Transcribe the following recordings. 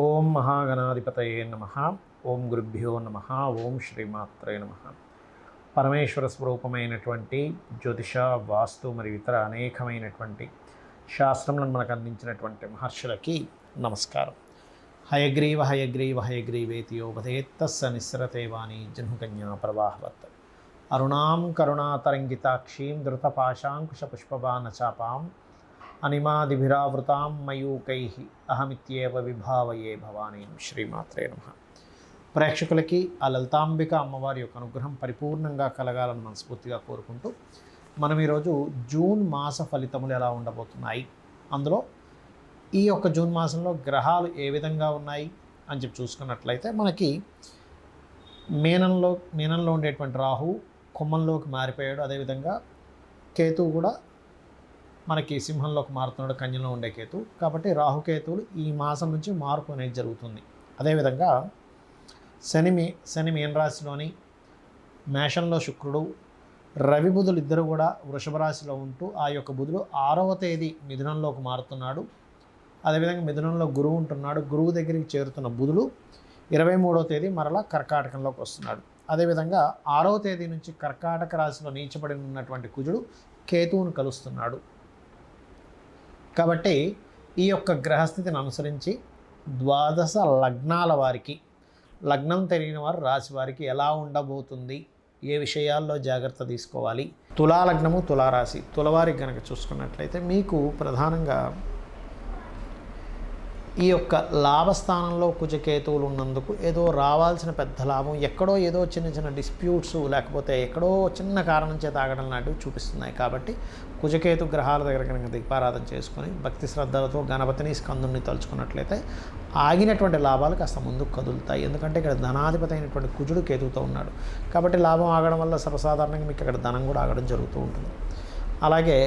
ఓం మహాగణాధిపతయే నమః. ఓం గురుభ్యో నమః. ఓం శ్రీమాత్రే నమః. పరమేశ్వర స్వరూపమైనటువంటి జ్యోతిష, వాస్తు మరియు ఇతర అనేకమైనటువంటి శాస్త్రములను మనకు అందించినటువంటి మహర్షులకి నమస్కారం. హయగ్రీవ హయగ్రీవ హయగ్రీవేతి యోపదేత్తస్స నిస్సరతే వాణి జహ్నుకన్యా ప్రవాహవత్. అరుణాం కరుణాతరంగితాక్షీం ధృతపాశాంకుశపుష్పబాణచాపాం అనిమాదిభిరావృతాం మయూకైః అహమిత్యేవ విభావయే భవానీం. శ్రీమాత్రే నమః. ప్రేక్షకులకి ఆ లలితాంబిక అమ్మవారి యొక్క అనుగ్రహం పరిపూర్ణంగా కలగాలని మనస్ఫూర్తిగా కోరుకుంటూ మనం ఈరోజు జూన్ మాస ఫలితములు ఎలా ఉండబోతున్నాయి, అందులో ఈ యొక్క జూన్ మాసంలో గ్రహాలు ఏ విధంగా ఉన్నాయి అని చెప్పి చూసుకున్నట్లయితే మనకి మీనంలో ఉండేటువంటి రాహు కుంభంలోకి మారిపోయాడు. అదేవిధంగా కేతువు కూడా మనకి సింహంలోకి మారుతున్నాడు, కన్యలో ఉండే కేతు. కాబట్టి రాహుకేతువులు ఈ మాసం నుంచి మార్పు అనేది జరుగుతుంది. అదేవిధంగా శని మీనరాశిలోని, మేషంలో శుక్రుడు, రవి బుధులు ఇద్దరు కూడా వృషభ రాశిలో ఉంటూ ఆ యొక్క బుధుడు 6వ తేదీ మిథునంలోకి మారుతున్నాడు. అదేవిధంగా మిథునంలో గురువు ఉంటున్నాడు. గురువు దగ్గరికి చేరుతున్న బుధుడు 23వ తేదీ మరలా కర్కాటకంలోకి వస్తున్నాడు. అదేవిధంగా 6వ తేదీ నుంచి కర్కాటక రాశిలో నీచబడి ఉన్నటువంటి కుజుడు కేతువును కలుస్తున్నాడు. కాబట్టి ఈ యొక్క గ్రహస్థితిని అనుసరించి ద్వాదశ లగ్నాల వారికి, లగ్నం తెలియని వారు రాశి వారికి ఎలా ఉండబోతుంది, ఏ విషయాల్లో జాగ్రత్త తీసుకోవాలి. తులా లగ్నము, తులారాశి, తులవారికి కనుక చూసుకున్నట్లయితే మీకు ప్రధానంగా ఈ యొక్క లాభస్థానంలో కుజకేతువులు ఉన్నందుకు ఏదో రావాల్సిన పెద్ద లాభం ఎక్కడో ఏదో చిన్న చిన్న డిస్ప్యూట్స్ లేకపోతే ఎక్కడో చిన్న కారణం చేత ఆగడం లాంటివి చూపిస్తున్నాయి. కాబట్టి కుజకేతు గ్రహాల దగ్గర కనుక దీపారాధన చేసుకొని భక్తి శ్రద్ధలతో గణపతిని, స్కందుని తలుచుకున్నట్లయితే ఆగినటువంటి లాభాలు కాస్త ముందుకు కదులుతాయి. ఎందుకంటే ఇక్కడ ధనాధిపతి అయినటువంటి కుజుడు కేతువుతో ఉన్నాడు. కాబట్టి లాభం ఆగడం వల్ల సర్వసాధారణంగా మీకు ఇక్కడ ధనం కూడా ఆగడం జరుగుతూ ఉంటుంది. అలాగే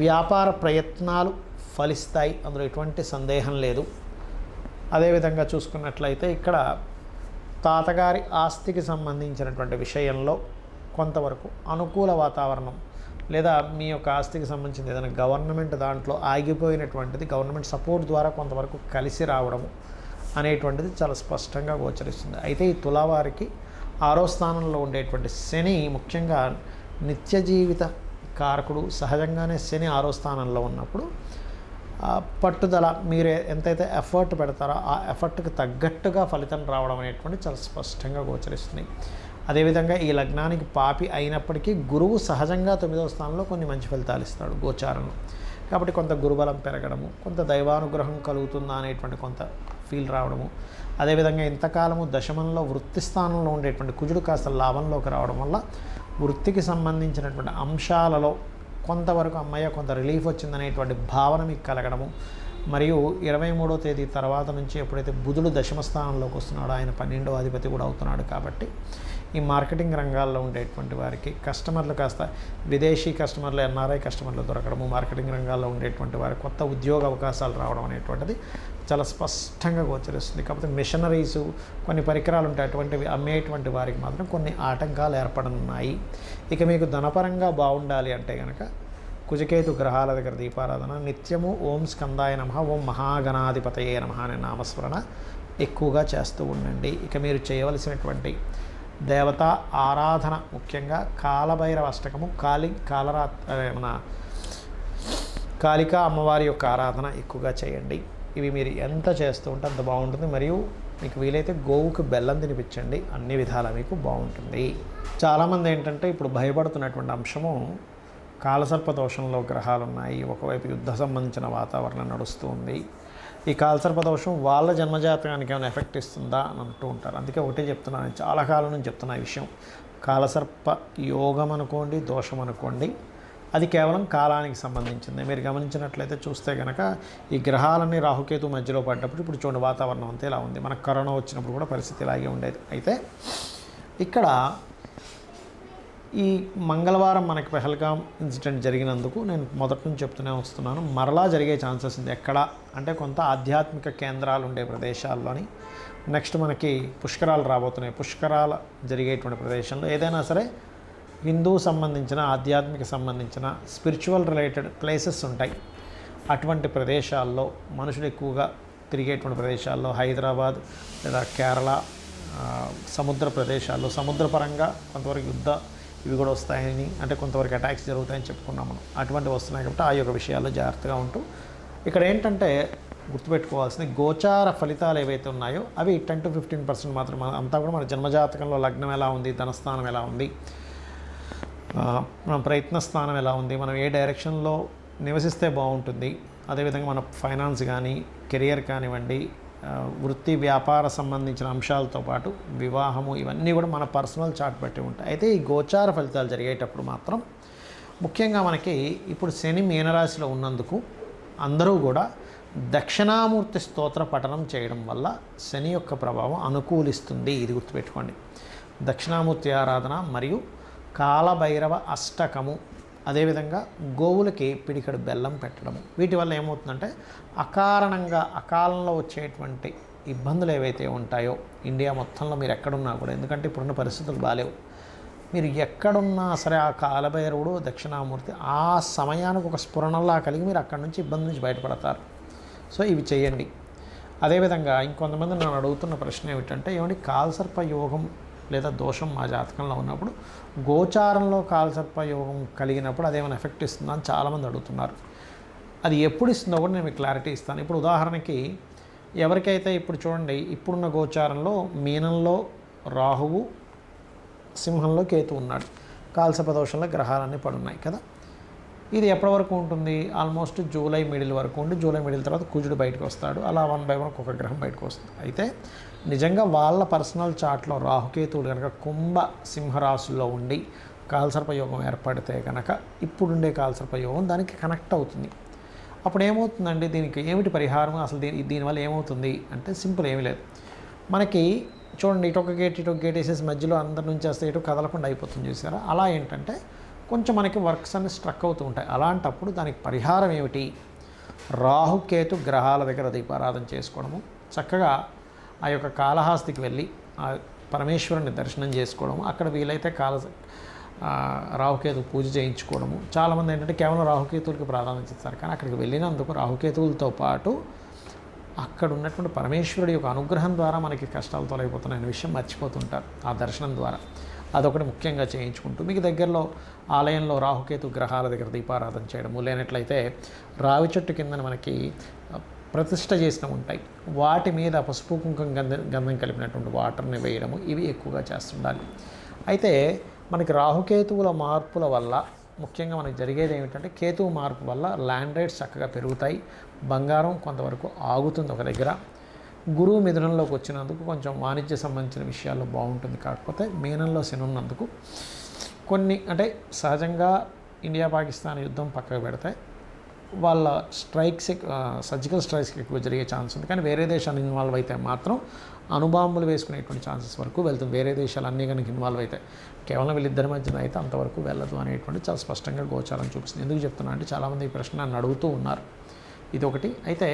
వ్యాపార ప్రయత్నాలు ఫలిస్తాయి, అందులో ఎటువంటి సందేహం లేదు. అదేవిధంగా చూసుకున్నట్లయితే ఇక్కడ తాతగారి ఆస్తికి సంబంధించినటువంటి విషయంలో కొంతవరకు అనుకూల వాతావరణం, లేదా మీ యొక్క ఆస్తికి సంబంధించిన ఏదైనా గవర్నమెంట్ దాంట్లో ఆగిపోయినటువంటిది గవర్నమెంట్ సపోర్ట్ ద్వారా కొంతవరకు కలిసి రావడము అనేటువంటిది చాలా స్పష్టంగా గోచరిస్తుంది. అయితే ఈ తులావారికి 6వ స్థానంలో ఉండేటువంటి శని ముఖ్యంగా నిత్య జీవిత కారకుడు. సహజంగానే శని 6వ స్థానంలో ఉన్నప్పుడు పట్టుదల, మీరు ఎంతైతే ఎఫర్ట్ పెడతారో ఆ ఎఫర్ట్కి తగ్గట్టుగా ఫలితం రావడం అనేటువంటి చాలా స్పష్టంగా గోచరిస్తుంది. అదేవిధంగా ఈ లగ్నానికి పాపి అయినప్పటికీ గురువు సహజంగా 9వ స్థానంలో కొన్ని మంచి ఫలితాలు ఇస్తాడు గోచారంలో. కాబట్టి కొంత గురుబలం పెరగడము, కొంత దైవానుగ్రహం కలుగుతుందా అనేటువంటి కొంత ఫీల్ రావడము. అదేవిధంగా ఇంతకాలము దశమంలో వృత్తి స్థానంలో ఉండేటువంటి కుజుడు కాస్త లాభంలోకి రావడం వల్ల వృత్తికి సంబంధించినటువంటి అంశాలలో కొంతవరకు అమ్మయ్య కొంత రిలీఫ్ వచ్చిందనేటువంటి భావన మీకు కలగడము. మరియు 23వ తేదీ తర్వాత నుంచి ఎప్పుడైతే బుధుడు దశమ స్థానంలోకి వస్తున్నాడో ఆయన 12వ అధిపతి కూడా అవుతున్నాడు. కాబట్టి ఈ మార్కెటింగ్ రంగాల్లో ఉండేటువంటి వారికి కస్టమర్లు కాస్త విదేశీ కస్టమర్లు, ఎన్ఆర్ఐ కస్టమర్లు దొరకడము, మార్కెటింగ్ రంగాల్లో ఉండేటువంటి వారి కొత్త ఉద్యోగ అవకాశాలు రావడం అనేటువంటిది చాలా స్పష్టంగా గోచరిస్తుంది. కాకపోతే మిషనరీస్, కొన్ని పరికరాలు ఉంటాయి, అటువంటివి అమ్మేటువంటి వారికి మాత్రం కొన్ని ఆటంకాలు ఏర్పడనున్నాయి. ఇక మీకు ధనపరంగా బాగుండాలి అంటే కనుక కుజకేతు గ్రహాల దగ్గర దీపారాధన, నిత్యము ఓం స్కందాయ నమః, ఓం మహాగణాధిపతయే నమః అనే నామస్మరణ ఎక్కువగా చేస్తూ ఉండండి. ఇక మీరు చేయవలసినటువంటి దేవతా ఆరాధన ముఖ్యంగా కాలభైరవ అష్టకము, కాళికా అమ్మవారి యొక్క ఆరాధన ఎక్కువగా చేయండి. ఇవి మీరు ఎంత చేస్తూ ఉంటే అంత బాగుంటుంది. మరియు మీకు వీలైతే గోవుకు బెల్లం తినిపించండి, అన్ని విధాలా మీకు బాగుంటుంది. చాలామంది ఏంటంటే ఇప్పుడు భయపడుతున్నటువంటి అంశము కాలసర్ప దోషంలో గ్రహాలు ఉన్నాయి, ఒకవైపు యుద్ధ సంబంధించిన వాతావరణం నడుస్తూ ఉంది. ఈ కాలసర్ప దోషం వాళ్ళ జన్మజాతకానికి ఏమైనా ఎఫెక్ట్ ఇస్తుందా అని అంటూ ఉంటారు. అందుకే ఒకటే చెప్తున్నాను, చాలా కాలం నుంచి చెప్తున్నా ఈ విషయం. కాలసర్ప యోగం అనుకోండి, దోషం అనుకోండి, అది కేవలం కాలానికి సంబంధించింది. మీరు గమనించినట్లయితే చూస్తే కనుక ఈ గ్రహాలన్నీ రాహుకేతు మధ్యలో పడ్డప్పుడు ఇప్పుడు చూడండి వాతావరణం అంతా ఇలా ఉంది. మనకు కరోనా వచ్చినప్పుడు కూడా పరిస్థితి ఇలాగే ఉండేది. అయితే ఇక్కడ ఈ మంగళవారం మనకి పెహల్గాం ఇన్సిడెంట్ జరిగినందుకు నేను మొదటి నుంచి చెప్తూనే వస్తున్నాను, మరలా జరిగే ఛాన్సెస్ ఉంది. ఎక్కడ అంటే కొంత ఆధ్యాత్మిక కేంద్రాలు ఉండే ప్రదేశాల్లోని, నెక్స్ట్ మనకి పుష్కరాలు రాబోతున్నాయి. పుష్కరాలు జరిగేటువంటి ప్రదేశంలో ఏదైనా సరే హిందూ సంబంధించిన, ఆధ్యాత్మిక సంబంధించిన స్పిరిచువల్ రిలేటెడ్ ప్లేసెస్ ఉంటాయి. అటువంటి ప్రదేశాల్లో మనుషులు ఎక్కువగా తిరిగేటువంటి ప్రదేశాల్లో హైదరాబాద్ లేదా కేరళ సముద్ర ప్రదేశాల్లో సముద్రపరంగా కొంతవరకు యుద్ధ ఇవి కూడా వస్తాయని, అంటే కొంతవరకు అటాక్స్ జరుగుతాయని చెప్పుకున్నాం మనం. అటువంటివి వస్తున్నాయి కాబట్టి ఆ యొక్క విషయాల్లో జాగ్రత్తగా ఉంటూ, ఇక్కడ ఏంటంటే గుర్తుపెట్టుకోవాల్సింది గోచార ఫలితాలు ఏవైతే ఉన్నాయో అవి 10 to 15% మాత్రం. అంతా కూడా మన జన్మజాతకంలో లగ్నం ఎలా ఉంది, ధనస్థానం ఎలా ఉంది, మన ప్రయత్న స్థానం ఎలా ఉంది, మనం ఏ డైరెక్షన్లో నివసిస్తే బాగుంటుంది, అదేవిధంగా మన ఫైనాన్స్ కానీ కెరియర్ కానివ్వండి, వృత్తి వ్యాపార సంబంధించిన అంశాలతో పాటు వివాహము, ఇవన్నీ కూడా మన పర్సనల్ చార్ట్ బట్టి ఉంటాయి. అయితే ఈ గోచార ఫలితాలు జరిగేటప్పుడు మాత్రం ముఖ్యంగా మనకి ఇప్పుడు శని మీనరాశిలో ఉన్నందుకు అందరూ కూడా దక్షిణామూర్తి స్తోత్ర పఠనం చేయడం వల్ల శని యొక్క ప్రభావం అనుకూలిస్తుంది. ఇది గుర్తుపెట్టుకోండి. దక్షిణామూర్తి ఆరాధన మరియు కాలభైరవ అష్టకము, అదేవిధంగా గోవులకి పిడికడు బెల్లం పెట్టడము, వీటి వల్ల ఏమవుతుందంటే అకాలంలో వచ్చేటువంటి ఇబ్బందులు ఏవైతే ఉంటాయో ఇండియా మొత్తంలో మీరు ఎక్కడున్నా కూడా, ఎందుకంటే ఇప్పుడున్న పరిస్థితులు బాలేవు, మీరు ఎక్కడున్నా సరే ఆ కాలభైరవుడు దక్షిణామూర్తి ఆ సమయానికి ఒక స్ఫురణలా కలిగి మీరు అక్కడి నుంచి ఇబ్బంది నుంచి బయటపడతారు. సో ఇవి చేయండి. అదేవిధంగా ఇంకొంతమంది నన్ను అడుగుతున్న ప్రశ్న ఏమిటంటే, ఏమంటే కాలసర్ప యోగం లేదా దోషం మా జాతకంలో ఉన్నప్పుడు గోచారంలో కాలసర్ప యోగం కలిగినప్పుడు అదేమైనా ఎఫెక్ట్ ఇస్తుందా అని చాలామంది అడుగుతున్నారు. అది ఎప్పుడు ఇస్తుందో కూడా నేను మీకు క్లారిటీ ఇస్తాను. ఇప్పుడు ఉదాహరణకి ఎవరికైతే ఇప్పుడు చూడండి, ఇప్పుడున్న గోచారంలో మీనంలో రాహువు, సింహంలో కేతు ఉన్నాడు, కాలసర్ప దోషంలో గ్రహాలన్నీ పడున్నాయి కదా. ఇది ఎప్పటి వరకు ఉంటుంది? ఆల్మోస్ట్ జూలై మిడిల్ వరకు ఉండి, జూలై మిడిల్ తర్వాత కుజుడు బయటకు వస్తాడు. అలా 1 by 1 ఒక్కొక్క గ్రహం బయటకు వస్తుంది. అయితే నిజంగా వాళ్ళ పర్సనల్ చార్ట్లో రాహుకేతువులు కనుక కుంభ సింహరాశుల్లో ఉండి కాలసర్ప యోగం ఏర్పడితే కనుక ఇప్పుడుండే కాలసర్ప యోగం దానికి కనెక్ట్ అవుతుంది. అప్పుడు ఏమవుతుందండి, దీనికి ఏమిటి పరిహారం, అసలు దీనివల్ల ఏమవుతుంది అంటే సింపుల్, ఏమీ లేదు. మనకి చూడండి, ఇటు ఒక గేట్ వేసేసి మధ్యలో అందరి నుంచి వస్తే ఇటు కదలకుండా అయిపోతుంది చూసారా. అలా ఏంటంటే కొంచెం మనకి వర్క్స్ అన్ని స్ట్రక్ అవుతూ ఉంటాయి. అలాంటప్పుడు దానికి పరిహారం ఏమిటి? రాహుకేతు గ్రహాల దగ్గర దీపారాధన చేసుకోవడము, చక్కగా ఆ యొక్క కాళహస్తికి వెళ్ళి ఆ పరమేశ్వరుని దర్శనం చేసుకోవడము, అక్కడ వీలైతే రాహుకేతు పూజ చేయించుకోవడము. చాలామంది ఏంటంటే కేవలం రాహుకేతువులకి ప్రాధాన్యత ఇస్తారు, కానీ అక్కడికి వెళ్ళినందుకు రాహుకేతువులతో పాటు అక్కడ ఉన్నటువంటి పరమేశ్వరుడి యొక్క అనుగ్రహం ద్వారా మనకి కష్టాలు తొలగిపోతున్నాయనే విషయం మర్చిపోతుంటారు ఆ దర్శనం ద్వారా. అదొకటి ముఖ్యంగా చేయించుకుంటూ మీకు దగ్గరలో ఆలయంలో రాహుకేతు గ్రహాల దగ్గర దీపారాధన చేయడము, లేనట్లయితే రావి చెట్టు కింద మనకి ప్రతిష్ఠ చేసినవి ఉంటాయి, వాటి మీద పసుపు కుంకుమ గంధం కలిపినటువంటి వాటర్ని వేయడము, ఇవి ఎక్కువగా చేస్తుండాలి. అయితే మనకి రాహుకేతువుల మార్పుల వల్ల ముఖ్యంగా మనకి జరిగేది ఏమిటంటే, కేతువు మార్పు వల్ల ల్యాండ్ రేట్స్ చక్కగా పెరుగుతాయి, బంగారం కొంతవరకు ఆగుతుంది ఒక దగ్గర, గురువు మిథునంలోకి వచ్చినందుకు కొంచెం వాణిజ్య సంబంధించిన విషయాల్లో బాగుంటుంది. కాకపోతే మీనంలో శని ఉన్నందుకు కొన్ని, అంటే సహజంగా ఇండియా పాకిస్తాన్ యుద్ధం పక్కకు పెడితే వాళ్ళ స్ట్రైక్స్, సర్జికల్ స్ట్రైక్స్ ఎక్కువ జరిగే ఛాన్స్ ఉంది. కానీ వేరే దేశాలు ఇన్వాల్వ్ అయితే మాత్రం అణుబాంబులు వేసుకునేటువంటి ఛాన్సెస్ వరకు వెళ్తుంది. వేరే దేశాలు అన్నీ కనుక ఇన్వాల్వ్ అయితే, కేవలం వీళ్ళిద్దరి మధ్యన అయితే అంతవరకు వెళ్ళదు అనేటువంటి చాలా స్పష్టంగా గోచారం చూపిస్తుంది. ఎందుకు చెప్తున్నా అంటే, చాలామంది ఈ ప్రశ్న నన్ను అడుగుతూ ఉన్నారు. ఇదొకటి. అయితే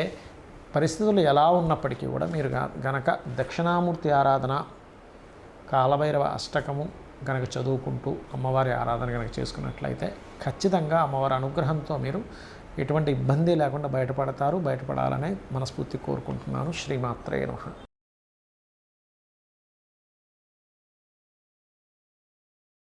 పరిస్థితులు ఎలా ఉన్నప్పటికీ కూడా మీరు గనక దక్షిణామూర్తి ఆరాధన, కాలభైరవ అష్టకము కనుక చదువుకుంటూ అమ్మవారి ఆరాధన కనుక చేసుకున్నట్లయితే ఖచ్చితంగా అమ్మవారి అనుగ్రహంతో మీరు ఎటువంటి ఇబ్బంది లేకుండా బయటపడతారు. బయటపడాలనే మనస్ఫూర్తి కోరుకుంటున్నాను. శ్రీమాత్రే నమః.